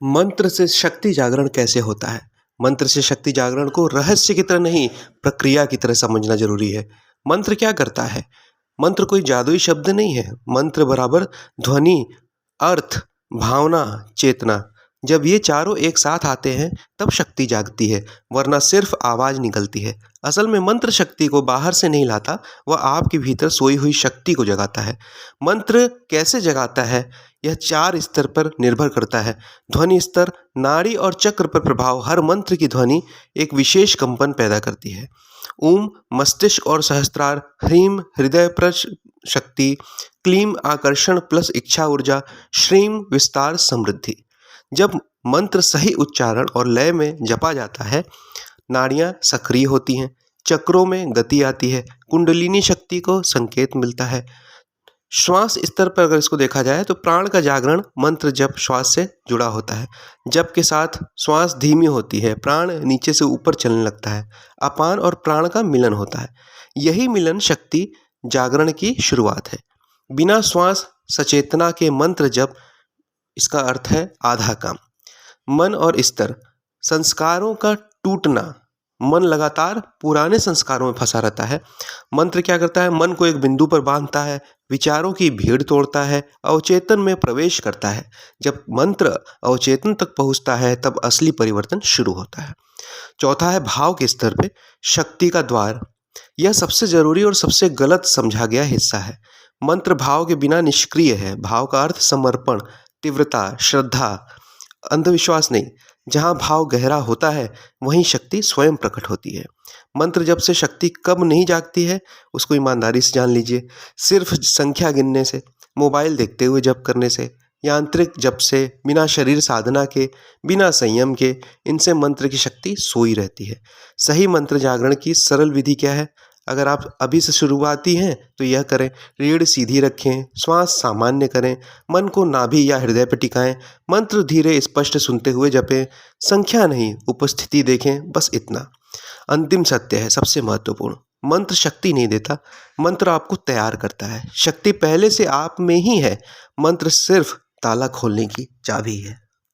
मंत्र से शक्ति जागरण कैसे होता है? मंत्र से शक्ति जागरण को रहस्य की तरह नहीं, प्रक्रिया की तरह समझना जरूरी है। मंत्र क्या करता है? मंत्र कोई जादुई शब्द नहीं है। मंत्र बराबर ध्वनि, अर्थ, भावना, चेतना। जब ये चारों एक साथ आते हैं तब शक्ति जागती है, वरना सिर्फ आवाज निकलती है। असल में मंत्र शक्ति को बाहर से नहीं लाता, वह आपके भीतर सोई हुई शक्ति को जगाता है। मंत्र कैसे जगाता है? यह 4 स्तर पर निर्भर करता है। ध्वनि स्तर, नाड़ी और चक्र पर प्रभाव। हर मंत्र की ध्वनि एक विशेष कंपन पैदा करती है। ओम मस्तिष्क और सहस्त्रार, ह्रीम हृदय पर शक्ति, क्लीम आकर्षण प्लस इच्छा ऊर्जा, श्रीम विस्तार समृद्धि। जब मंत्र सही उच्चारण और लय में जपा जाता है, नाड़ियां सक्रिय होती हैं, चक्रों में गति आती है, कुंडलिनी शक्ति को संकेत मिलता है। श्वास स्तर पर अगर इसको देखा जाए तो प्राण का जागरण मंत्र जप श्वास से जुड़ा होता है। जप के साथ श्वास धीमी होती है, प्राण नीचे से ऊपर चलने लगता है, अपान और प्राण का मिलन होता है। यही मिलन शक्ति जागरण की शुरुआत है। बिना श्वास सचेतना के मंत्र जप, इसका अर्थ है आधा काम। मन और स्तर, संस्कारों का टूटना। मन लगातार पुराने संस्कारों में फंसा रहता है। मंत्र क्या करता है? मन को एक बिंदु पर बांधता है, विचारों की भीड़ तोड़ता है, अवचेतन में प्रवेश करता है। जब मंत्र अवचेतन तक पहुंचता है तब असली परिवर्तन शुरू होता है। चौथा है भाव के स्तर पे शक्ति का द्वार। यह सबसे जरूरी और सबसे गलत समझा गया हिस्सा है। मंत्र भाव के बिना निष्क्रिय है। भाव का अर्थ समर्पण, तीव्रता, श्रद्धा, अंधविश्वास नहीं। जहाँ भाव गहरा होता है वहीं शक्ति स्वयं प्रकट होती है। मंत्र जप से शक्ति कब नहीं जागती है, उसको ईमानदारी से जान लीजिए। सिर्फ संख्या गिनने से, मोबाइल देखते हुए जप करने से, यांत्रिक जप से, बिना शरीर साधना के, बिना संयम के, इनसे मंत्र की शक्ति सोई रहती है। सही मंत्र जागरण की सरल विधि क्या है? अगर आप अभी से शुरुआती हैं तो यह करें। रीढ़ सीधी रखें, श्वास सामान्य करें, मन को नाभि या हृदय पर टिकाएं, मंत्र धीरे स्पष्ट सुनते हुए जपें, संख्या नहीं उपस्थिति देखें, बस इतना। अंतिम सत्य है सबसे महत्वपूर्ण, मंत्र शक्ति नहीं देता, मंत्र आपको तैयार करता है। शक्ति पहले से आप में ही है, मंत्र सिर्फ ताला खोलने की चाबी है।